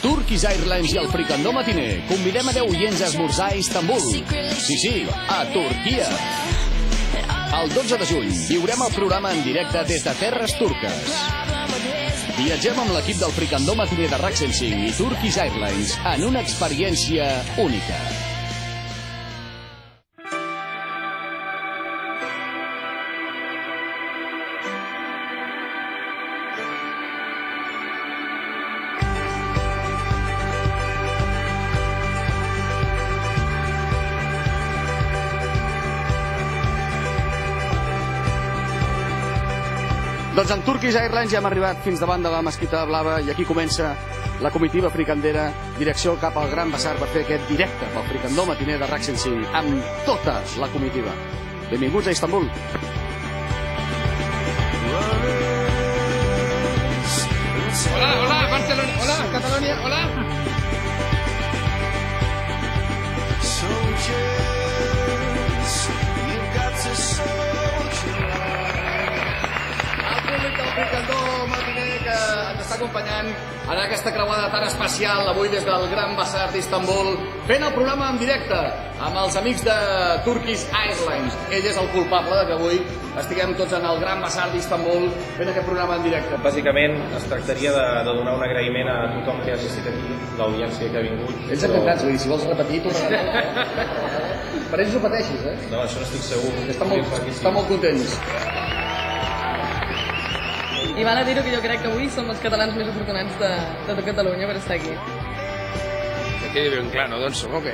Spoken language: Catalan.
Turkish Airlines i el Fricandó Matiner convidem a 10 oients a esmorzar a Istanbul. Sí, a Turquia. El 12 de juny viurem el programa en directe des de terres turques. Viatgem amb l'equip del Fricandó Matiner de RAC 105 i Turkish Airlines en una experiència única. Doncs en Turkish Airlines ja hem arribat fins davant de la Mesquita Blava i aquí comença la comitiva fricandera, direcció cap al Gran Bassar per fer aquest directe pel Fricandó Matiner de RAC 105 amb tota la comitiva. Benvinguts a Istanbul. Hola, Barcelona, hola, Catalunya, hola. El Fricandó Matiner que ens està acompanyant en aquesta creuada tan especial avui des del Gran Bassar d'Istanbul, fent el programa en directe amb els amics de Turkish Airlines. Ell és el culpable de que avui estiguem tots en el Gran Bassar d'Istanbul fent aquest programa en directe. Bàsicament es tractaria de donar un agraïment a tothom que ha assistit aquí, l'audiència que ha vingut. Ells encantats, vull dir, si vols repetir, tu per ells ho pateixis, eh? No, això n'estic segur. Estan molt contents. I val a dir-ho que jo crec que avui som els catalans més afortunats de tot Catalunya per estar aquí. Que quedi ben clar, no? Doncs som o què?